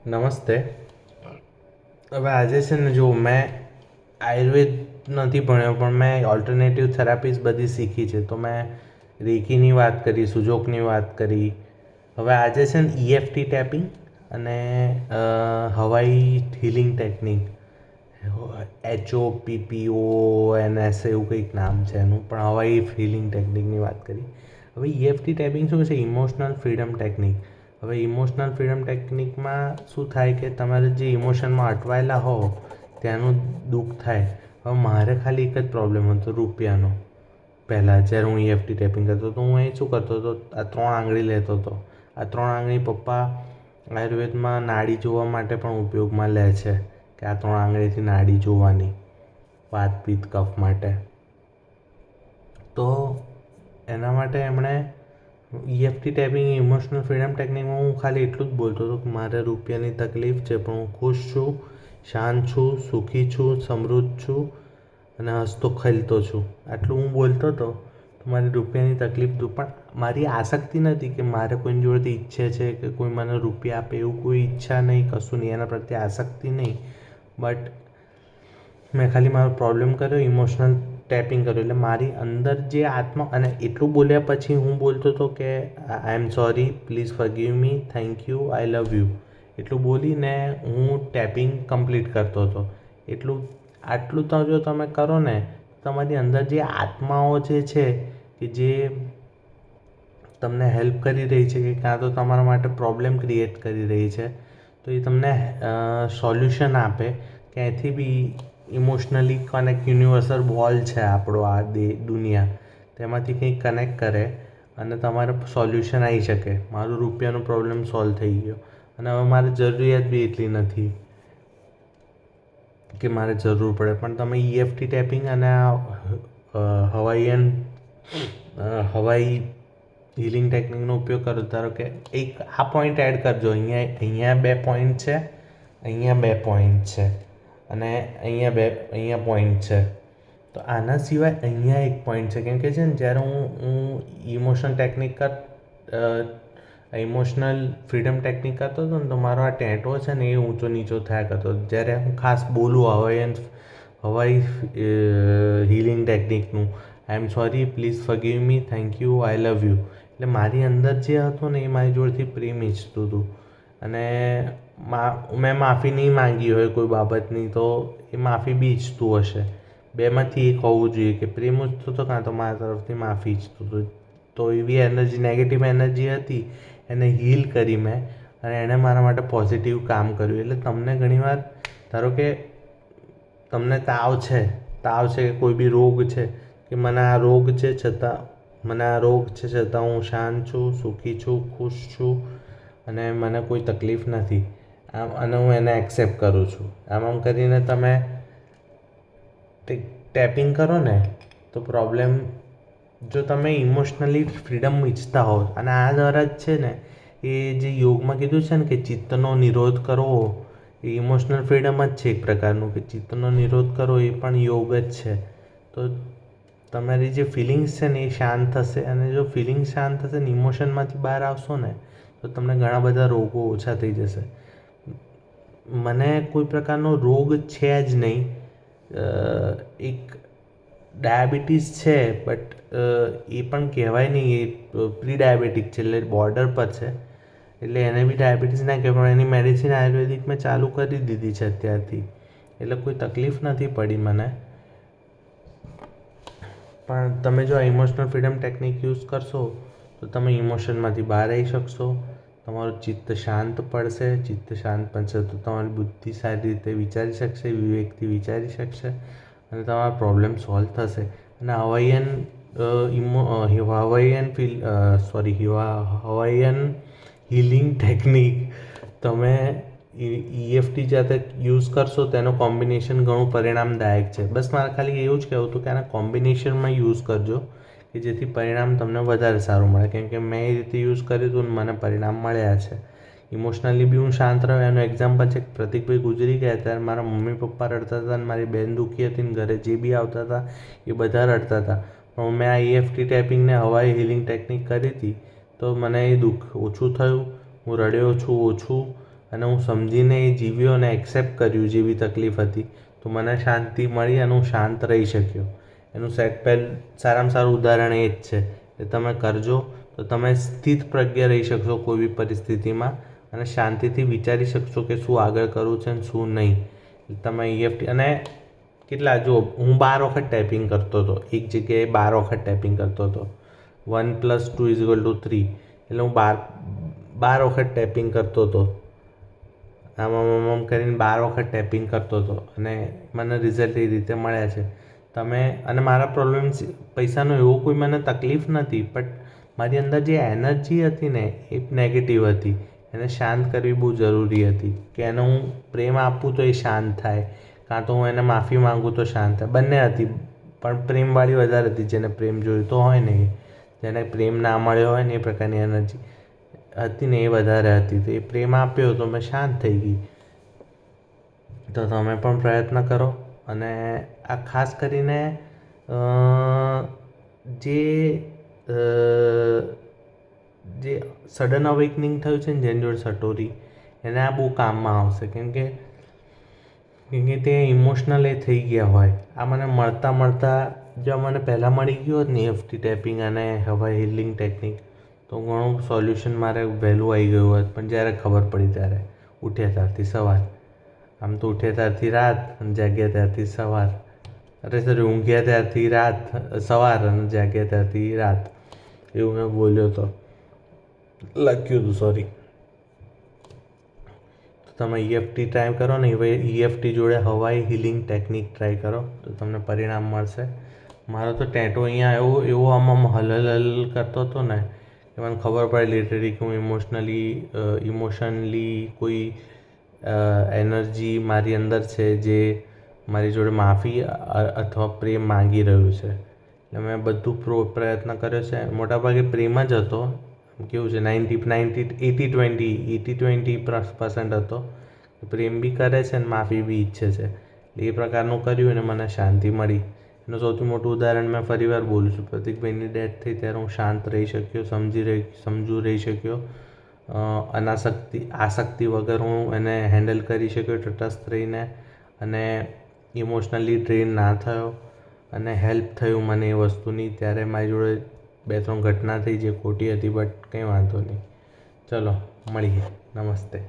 નમસ્તે. હવે આજે છે ને જો મેં આયુર્વેદ નથી ભણ્યો પણ મેં ઓલ્ટરનેટિવ થેરાપીઝ બધી શીખી છે. તો મેં રેકીની વાત કરી, સુજોકની વાત કરી. હવે આજે છે ને EFT ટેપિંગ અને હવાઈ હીલિંગ ટેકનિક, HOPPONS એવું કંઈક નામ છે એનું, પણ હવાઈ હીલિંગ ટેકનિકની વાત કરી. હવે EFT ટેપિંગ શું છે? Emotional freedom technique. હવે ઇમોશનલ ફ્રીડમ ટેકનિકમાં શું થાય કે તમારે જે ઇમોશનમાં અટવાયેલા હો ત્યાંનું દુઃખ થાય. હવે મારે ખાલી એક જ પ્રોબ્લેમ હતો, રૂપિયાનો. પહેલાં જ્યારે હું EFT ટેપિંગ કરતો તો હું અહીં શું કરતો હતો, આ 3 આંગળી લેતો હતો. આ 3 આંગળી પપ્પા આયુર્વેદમાં નાડી જોવા માટે પણ ઉપયોગમાં લે છે, કે આ 3 આંગળીથી નાડી જોવાની, વાત પિત્ત કફ માટે. તો એના માટે એમણે EFT ટેપિંગ, ઇમોશનલ ફ્રીડમ ટેકનિકમાં હું ખાલી એટલું જ બોલતો હતો કે મારે રૂપિયાની તકલીફ છે પણ હું ખુશ છું, શાંત છું, સુખી છું, સમૃદ્ધ છું અને હસતો ખેલતો છું. આટલું હું બોલતો હતો તો મારી રૂપિયાની તકલીફ દૂર. પણ મારી આસક્તિ નથી કે મારે કોઈની જોડેથી ઈચ્છે છે કે કોઈ મને રૂપિયા આપે, એવું કોઈ ઈચ્છા નહીં, કશું નહીં, એના પ્રત્યે આસક્તિ નહીં. બટ મેં ખાલી મારો પ્રોબ્લેમ કર્યો, ઇમોશનલ ટેપિંગ કર્યું. એટલે મારી અંદર જે આત્મા, અને એટલું બોલ્યા પછી હું બોલતો હતો કે I am sorry, please forgive me, thank you, I love you, એટલું બોલીને હું ટેપિંગ કમ્પ્લીટ કરતો હતો. આટલું તો જો તમે કરો ને, તમારી અંદર જે આત્માઓ જે છે કે જે તમને હેલ્પ કરી રહી છે, કે કાં તો તમારા માટે પ્રોબ્લેમ ક્રિએટ કરી રહી છે, તો એ તમને સોલ્યુશન આપે. ક્યાંયથી બી ઇમોશનલી કનેક્ટ, યુનિવર્સલ વોલ છે આપણો આ દુનિયા, તેમાંથી કંઈક કનેક્ટ કરે અને તમારે સોલ્યુશન આવી શકે. મારું રૂપિયાનો પ્રોબ્લેમ સોલ્વ થઈ ગયો અને હવે મારે જરૂરિયાત બી એટલી નથી કે મારે જરૂર પડે. પણ તમે EFT ટેપિંગ અને હવાઈ હીલિંગ ટેકનિકનો ઉપયોગ કરો. ધારો કે એક આ પોઈન્ટ એડ કરજો, અહીંયા 2 પોઈન્ટ છે, અહીંયા 2 પોઈન્ટ છે અને અહીંયા પોઈન્ટ છે. તો આના સિવાય અહીંયા એક પોઈન્ટ છે, કેમ કે છે ને જ્યારે હું ઇમોશનલ ફ્રીડમ ટેકનિક કરતો હતો ને, તો મારો આ ટેટો છે ને એ ઊંચો નીચો થયા કરતો. જ્યારે હું ખાસ બોલું હવાઈ હીલિંગ ટેકનિકનું, I am sorry, please forgive me, thank you, I love you, એટલે મારી અંદર જે હતું ને એ મારી જોડેથી પ્રેમ ઈચ્છતું હતું. અને મેં માફી નહીં માંગી હોય કોઈ બાબતની, તો એ માફી બી ઈચ્છતું હશે. બેમાંથી એક હોવું જોઈએ, કે પ્રેમ ઈચ્છતું હતો કાં તો મારા તરફથી માફી ઈચ્છતું હતું. તો એવી એનર્જી, નેગેટિવ એનર્જી હતી, એને હીલ કરી મેં, અને એણે મારા માટે પોઝિટિવ કામ કર્યું. એટલે તમને ઘણીવાર, ધારો કે તમને તાવ છે કે કોઈ બી રોગ છે, કે મને આ રોગ છે છતાં હું શાંત છું, સુખી છું, ખુશ છું અને મને કોઈ તકલીફ નથી, અને હું એને એક્સેપ્ટ કરું છું. આમ કરીને તમે ટેપિંગ કરો ને, તો પ્રોબ્લેમ, જો તમે ઇમોશનલી ફ્રીડમ ઈચ્છતા હો, અને આ દ્વારા જ છે ને એ જે યોગમાં કીધું છે ને કે ચિત્તનો નિરોધ કરવો, એ ઇમોશનલ ફ્રીડમ જ છે એક પ્રકારનું, કે ચિત્તનો નિરોધ કરો એ પણ યોગ જ છે. તો તમારી જે ફિલિંગ્સ છે ને એ શાંત થશે, અને જો ફિલિંગ્સ શાંત થશે ને, ઇમોશનમાંથી બહાર આવશો ને, તો તમને ઘણા બધા રોગો ઓછા થઈ જશે. મને કોઈ પ્રકારનો રોગ છે જ નહીં. એક ડાયાબિટીસ છે, બટ એ પણ કહેવાય નહીં, એ પ્રી ડાયાબિટીક છે, એટલે બોર્ડર પર છે. એટલે એને બી ડાયાબિટીસ ના કહેવાય, પણ એની મેડિસિન આયુર્વેદિક મેં ચાલુ કરી દીધી છે અત્યારથી, એટલે કોઈ તકલીફ નથી પડી મને. પણ તમે જો આ ઇમોશનલ ફ્રીડમ ટેકનિક યુઝ કરશો તો તમે ઇમોશનમાંથી બહાર આવી શકશો, તમારું ચિત્ત શાંત પડશે. ચિત્ત શાંત પડશે તો તમારી બુદ્ધિ સારી રીતે વિચારી શકશે, વિવેકથી વિચારી શકશે, અને તમારા પ્રોબ્લેમ સોલ્વ થશે. અને હવાઈયન હીલિંગ ટેકનિક તમે EFT જાતે યુઝ કરશો તો એનું કોમ્બિનેશન ઘણું પરિણામદાયક છે. બસ મારે ખાલી એવું જ કહેવું હતું કે આના કોમ્બિનેશનમાં યુઝ કરજો, કે જેથી પરિણામ તમને વધારે સારું મળે. કેમ કે મેં એ રીતે યુઝ કર્યું હતું ને મને પરિણામ મળ્યા છે. ઇમોશનલી બી હું શાંત રહ્યો. એનું એક્ઝામ્પલ છે, પ્રતિકભાઈ ગુજરી ગયા ત્યારે મારા મમ્મી પપ્પા રડતા હતા, અને મારી બહેન દુઃખી હતી, ને ઘરે જે બી આવતા હતા એ બધા રડતા હતા. પણ મેં આ EFT ટેપિંગને હવાઈ હીલિંગ ટેકનિક કરી હતી, તો મને એ દુઃખ ઓછું થયું, હું રડ્યો છું ઓછું, અને હું સમજીને એ જીવ્યો અને એક્સેપ્ટ કર્યું જેવી તકલીફ હતી, તો મને શાંતિ મળી અને હું શાંત રહી શક્યો. એનું સારામાં સારું ઉદાહરણ એ જ છે કે તમે કરજો તો તમે સ્થિત પ્રજ્ઞ રહી શકશો કોઈ બી પરિસ્થિતિમાં અને શાંતિથી વિચારી શકશો કે શું આગળ કરવું છે અને શું નહીં. તમે EFT અને કેટલા જો હું 12 વખત ટાઈપિંગ કરતો હતો, એક જગ્યાએ 12 વખત ટાઈપિંગ કરતો હતો. 1 + 2 = 3 એટલે હું 12 વખત ટાઈપિંગ કરતો હતો. આમ કરીને 12 વખત ટાઈપિંગ કરતો હતો અને મને રિઝલ્ટ એ રીતે મળ્યા છે. તમે અને મારા પ્રોબ્લેમ્સ પૈસાનો એવો કોઈ મને તકલીફ નથી, બટ મારી અંદર જે એનર્જી હતી ને એ નેગેટિવ હતી. એને શાંત કરવી બહુ જરૂરી હતી કે એને હું પ્રેમ આપું તો એ શાંત થાય, કાં તો હું એને માફી માગું તો શાંત થાય. બંને હતી, પણ પ્રેમવાળી વધારે હતી. જેને પ્રેમ જોઈતો હોય ને, જેને પ્રેમ ના મળ્યો હોય ને એ પ્રકારની એનર્જી હતી ને એ વધારે હતી. તો એ પ્રેમ આપ્યો તો મેં શાંત થઈ ગઈ. તો તમે પણ પ્રયત્ન કરો. અને આ ખાસ કરીને જે સડન અવેકનિંગ થયું છે ને જેની જોડે સટોરી, એને આ બહુ કામમાં આવશે. કેમ કે તે ઇમોશનલ એ થઈ ગયા હોય. આ મને મળતા જો મને પહેલાં મળી ગયું હોત ને EFT ટેપિંગ અને હવા હિલિંગ ટેકનિક, તો ઘણું સોલ્યુશન મારે વહેલું આવી ગયું હોત. પણ જ્યારે ખબર પડી ત્યારે ઉઠ્યા ત્યારથી સવાર, આમ તો ઉઠ્યા ત્યારથી રાત અને જાગ્યા ત્યારથી સવાર, ઊંઘ્યા ત્યારથી સવાર અને જાગ્યા ત્યારથી રાત, એવું મેં બોલ્યો હતો, લખ્યું હતું, સોરી. તો તમે EFT ટ્રાય કરો ને, EFT જોડે હવાઈ હિલિંગ ટેકનિક ટ્રાય કરો તો તમને પરિણામ મળશે. મારો તો ટેટો અહીંયા એવો આમાં હલ કરતો હતો ને કે મને ખબર પડે લિટરલી કે હું ઇમોશનલી કોઈ એનર્જી મારી અંદર છે જે મારી જોડે માફી અથવા પ્રેમ માંગી રહ્યું છે. એટલે મેં બધું પ્રયત્ન કર્યો છે. મોટાભાગે પ્રેમ જ હતો. કેવું છે 80-20% હતો. પ્રેમ બી કરે છે અને માફી બી ઈચ્છે છે. એ પ્રકારનું કર્યું અને મને શાંતિ મળી. એનું સૌથી મોટું ઉદાહરણ મેં ફરીવાર બોલું છું. પ્રતિકભાઈની ડેથ થઈ ત્યારે હું શાંત રહી શક્યો, સમજુ રહી શક્યો. આસક્તિ વગર હું એને હેન્ડલ કરી શક્યો તટસ્થ રહીને, અને ઇમોશનલી ડ્રેન ના થયો અને હેલ્પ થયું મને એ વસ્તુની. ત્યારે મારી જોડે 2-3 ઘટના થઈ જે ખોટી હતી, બટ કંઈ વાંધો નહીં. ચલો મળીએ. નમસ્તે.